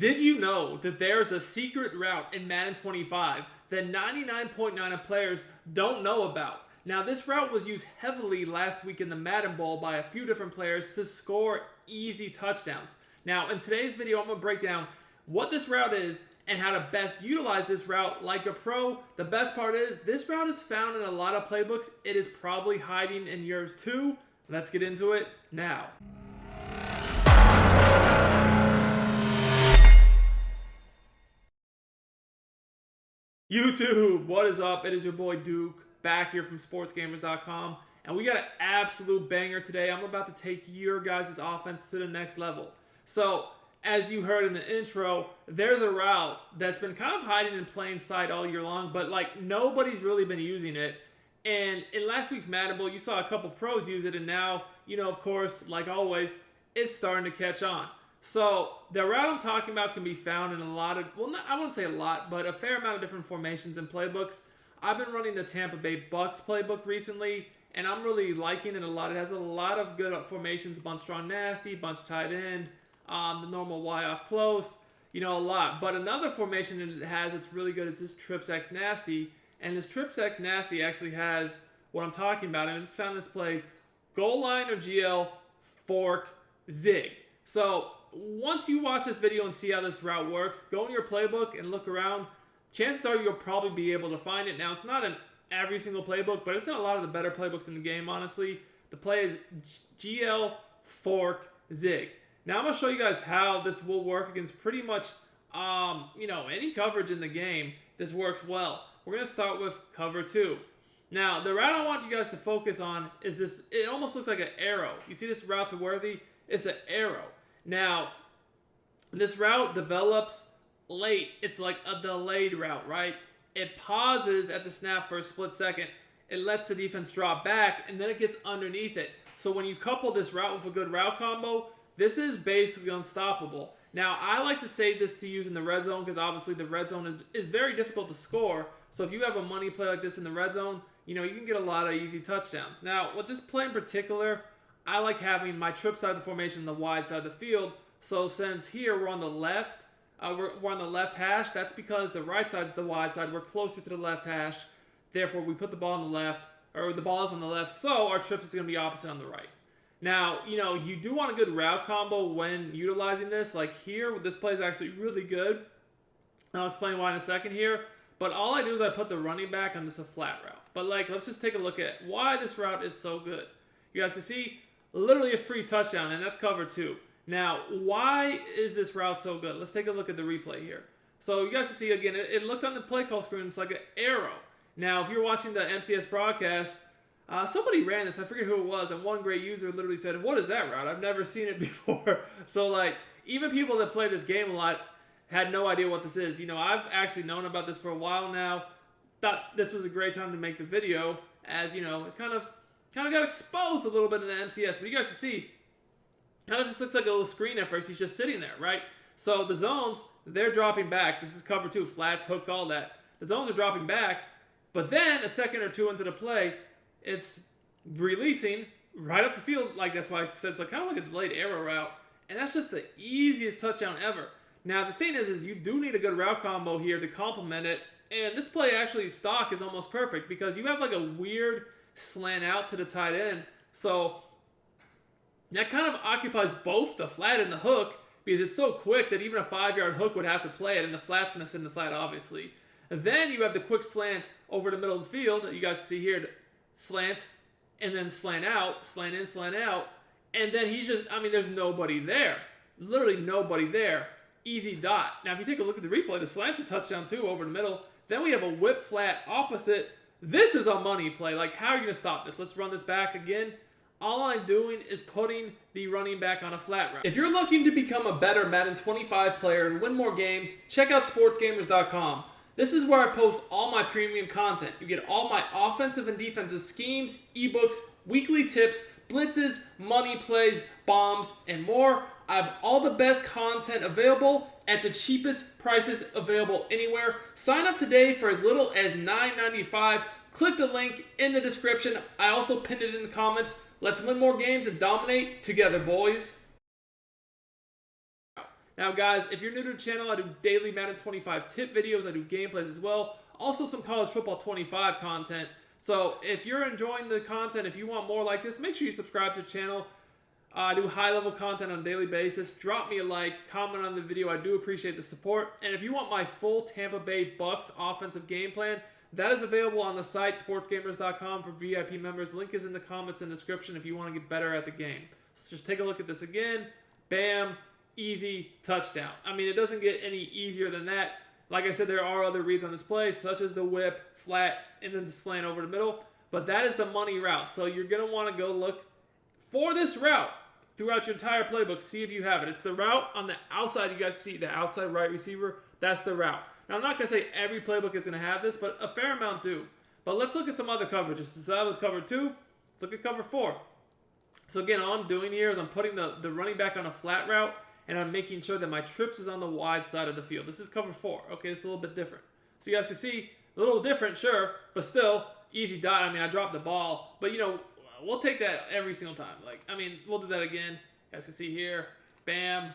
Did you know that there's a secret route in Madden 25 that 99.9% of players don't know about? Now, this route was used heavily last week in the Madden Bowl by a few different players to score easy touchdowns. Now, in today's video, I'm going to break down what this route is and how to best utilize this route like a pro. The best part is, this route is found in a lot of playbooks. It is probably hiding in yours too. Let's get into it now. YouTube, what is up? It is your boy Duke, back here from sportsgamers.com, and we got an absolute banger today. I'm about to take your guys' offense to the next level. So, as you heard in the intro, there's a route that's been kind of hiding in plain sight all year long, but like nobody's really been using it. And in last week's Madden Bowl, you saw a couple pros use it, and now, of course, like always, it's starting to catch on. So, the route I'm talking about can be found in a lot of, I wouldn't say a lot, but a fair amount of different formations and playbooks. I've been running the Tampa Bay Bucks playbook recently, and I'm really liking it a lot. It has a lot of good formations, bunch strong nasty, bunch tight end, the normal Y off close, a lot. But another formation it has that's really good is this trips X nasty, and this trips X nasty actually has what I'm talking about, and it's found this play, goal line or GL, fork, zig. So, once you watch this video and see how this route works, go in your playbook and look around. Chances are you'll probably be able to find it. Now, it's not in every single playbook, but it's in a lot of the better playbooks in the game, honestly. The play is GL, fork, zig. Now, I'm going to show you guys how this will work against pretty much, any coverage in the game. This works well. We're going to start with cover 2. Now, the route I want you guys to focus on is this. It almost looks like an arrow. You see this route to Worthy? It's an arrow. Now, this route develops late. It's like a delayed route, right? It pauses at the snap for a split second. It lets the defense drop back, and then it gets underneath it. So when you couple this route with a good route combo, this is basically unstoppable. Now, I like to save this to use in the red zone because obviously the red zone is very difficult to score. So if you have a money play like this in the red zone, you can get a lot of easy touchdowns. Now, with this play in particular, I like having my trip side of the formation on the wide side of the field. So since here we're on the left, we're on the left hash, that's because the right side is the wide side. We're closer to the left hash. Therefore, we put the ball on the left, or the ball is on the left, so our trips is going to be opposite on the right. Now, you do want a good route combo when utilizing this. Like here, this play is actually really good. I'll explain why in a second here. But all I do is I put the running back on just a flat route. But let's just take a look at why this route is so good. You guys can see, literally a free touchdown, and that's cover 2. Now, why is this route so good? Let's take a look at the replay here. So you guys can see, again, it looked on the play call screen, it's like an arrow. Now, if you're watching the MCS broadcast, somebody ran this, I forget who it was, and one great user literally said, "What is that route? I've never seen it before." So, even people that play this game a lot had no idea what this is. I've actually known about this for a while now. Thought this was a great time to make the video, as, it kind of got exposed a little bit in the MCS. But you guys can see, kind of just looks like a little screen at first. He's just sitting there, right? So the zones, they're dropping back. This is cover 2, flats, hooks, all that. The zones are dropping back, but then a second or two into the play, it's releasing right up the field. That's why I said it's kind of like a delayed arrow route. And that's just the easiest touchdown ever. Now, the thing is you do need a good route combo here to complement it. And this play actually, stock is almost perfect because you have a weird slant out to the tight end. So that kind of occupies both the flat and the hook because it's so quick that even a 5-yard hook would have to play it, and the flat's going to sit in the flat, obviously. And then you have the quick slant over the middle of the field. You guys see here, slant, and then slant out, slant in, slant out. And then he's just, there's nobody there. Literally nobody there. Easy dot. Now, if you take a look at the replay, the slant's a touchdown too over the middle. Then we have a whip flat opposite. This is a money play. How are you going to stop this? Let's run this back again. All I'm doing is putting the running back on a flat route. If you're looking to become a better Madden 25 player and win more games, check out sportsgamers.com. This is where I post all my premium content. You get all my offensive and defensive schemes, ebooks, weekly tips, blitzes, money plays, bombs, and more. I have all the best content available at the cheapest prices available anywhere. Sign up today for as little as $9.95. Click the link in the description. I also pinned it in the comments. Let's win more games and dominate together, boys. Now, guys, if you're new to the channel, I do daily Madden 25 tip videos. I do gameplays as well. Also, some college football 25 content. So, if you're enjoying the content, if you want more like this, make sure you subscribe to the channel. I do high-level content on a daily basis. Drop me a like, comment on the video. I do appreciate the support. And if you want my full Tampa Bay Bucks offensive game plan, that is available on the site, sportsgamers.com, for VIP members. Link is in the comments and description if you want to get better at the game. So just take a look at this again. Bam. Easy touchdown. I mean, it doesn't get any easier than that. Like I said, there are other reads on this play, such as the whip, flat, and then the slant over the middle. But that is the money route. So you're going to want to go look for this route throughout your entire playbook. See if you have it. It's the route on the outside. You guys see the outside right receiver. That's the route. Now, I'm not going to say every playbook is going to have this, but a fair amount do. But let's look at some other coverages. So that was cover 2. Let's look at cover 4. So again, all I'm doing here is I'm putting the running back on a flat route, and I'm making sure that my trips is on the wide side of the field. This is cover 4. Okay, it's a little bit different. So you guys can see, a little different, sure, but still, easy dot. I mean, I dropped the ball, but, you know, we'll take that every single time. Like, I mean, we'll do that again. You guys can see here, bam,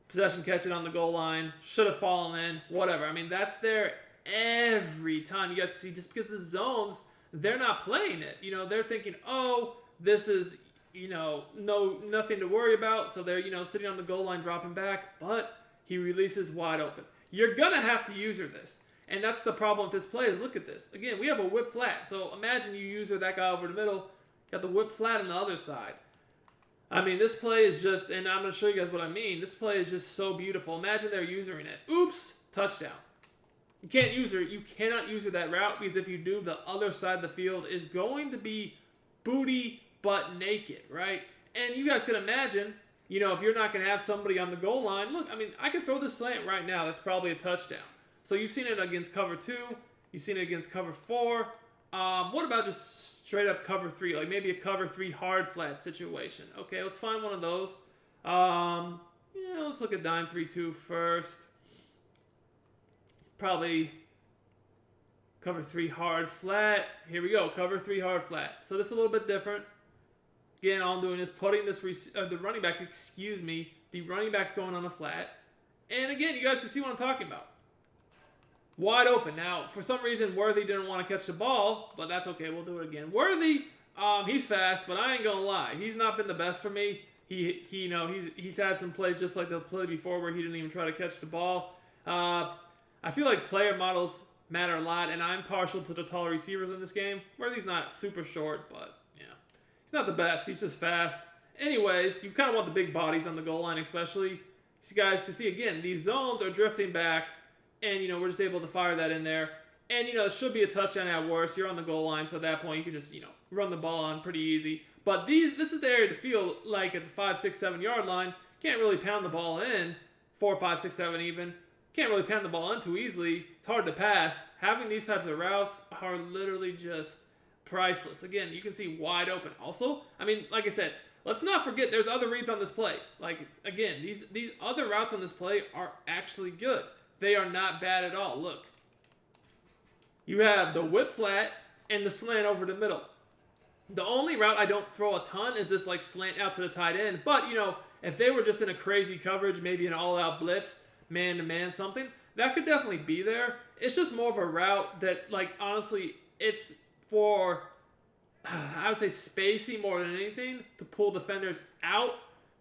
possession catch it on the goal line, should have fallen in, whatever. I mean, that's there every time. You guys see, just because the zones, they're not playing it. You know, they're thinking, oh, this is, you know, nothing to worry about. So they're, you know, sitting on the goal line, dropping back, but he releases wide open. You're going to have to user this. And that's the problem with this play is, look at this. Again, we have a whip flat. So imagine you user that guy over the middle, got the whip flat on the other side. I mean, this play is just, and I'm going to show you guys what I mean. This play is just so beautiful. Imagine they're usering it. Oops, touchdown. You can't use it. You cannot use that route, because if you do, the other side of the field is going to be booty butt naked, right? And you guys can imagine, you know, if you're not going to have somebody on the goal line, look, I mean, I could throw this slant right now. That's probably a touchdown. So you've seen it against cover 2. You've seen it against cover 4. What about just straight up cover 3? Like maybe a cover 3 hard flat situation. Okay, let's find one of those. Yeah, let's look at dime 3-2 first. Probably cover 3 hard flat. Here we go, cover 3 hard flat. So this is a little bit different. Again, all I'm doing is putting this the running back, the running back's going on the flat. And again, you guys can see what I'm talking about. Wide open. Now, for some reason, Worthy didn't want to catch the ball, but that's okay. We'll do it again. Worthy, he's fast, but I ain't gonna lie, he's not been the best for me. You know, he's had some plays just like the play before where he didn't even try to catch the ball. I feel like player models matter a lot, and I'm partial to the taller receivers in this game. Worthy's not super short, but yeah, he's not the best. He's just fast. Anyways, you kind of want the big bodies on the goal line, especially. So you guys can see again, these zones are drifting back. And, you know, we're just able to fire that in there. And, you know, it should be a touchdown at worst. You're on the goal line, so at that point you can just, you know, run the ball on pretty easy. But this is the area to feel like at the 5, 6, 7 yard line. Can't really pound the ball in. 4, 5, 6, 7 even. Can't really pound the ball in too easily. It's hard to pass. Having these types of routes are literally just priceless. Again, you can see wide open. Also, I mean, like I said, let's not forget there's other reads on this play. Like, again, these other routes on this play are actually good. They are not bad at all. Look. You have the whip flat and the slant over the middle. The only route I don't throw a ton is this like slant out to the tight end. But, you know, if they were just in a crazy coverage, maybe an all-out blitz, man-to-man something, that could definitely be there. It's just more of a route that, like, honestly, it's for, I would say, spacing more than anything to pull defenders out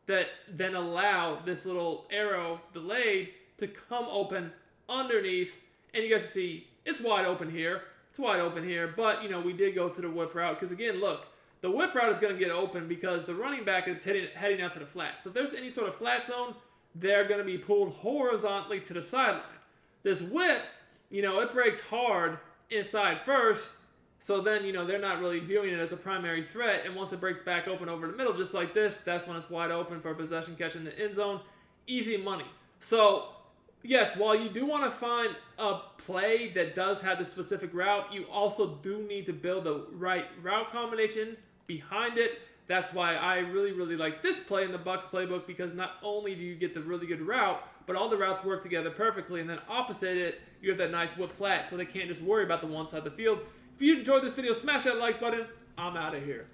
that then allow this little arrow delayed to come open underneath, and you guys can see it's wide open here. It's wide open here, but, you know, we did go to the whip route because, again, look, the whip route is going to get open because the running back is heading out to the flat. So if there's any sort of flat zone, they're going to be pulled horizontally to the sideline. This whip, you know, it breaks hard inside first, so then, you know, they're not really viewing it as a primary threat, and once it breaks back open over the middle, just like this, that's when it's wide open for a possession catch in the end zone. Easy money. So, yes, while you do want to find a play that does have the specific route, you also do need to build the right route combination behind it. That's why I really, really like this play in the Bucks playbook, because not only do you get the really good route, but all the routes work together perfectly, and then opposite it, you have that nice whip flat, so they can't just worry about the one side of the field. If you enjoyed this video, smash that like button. I'm out of here.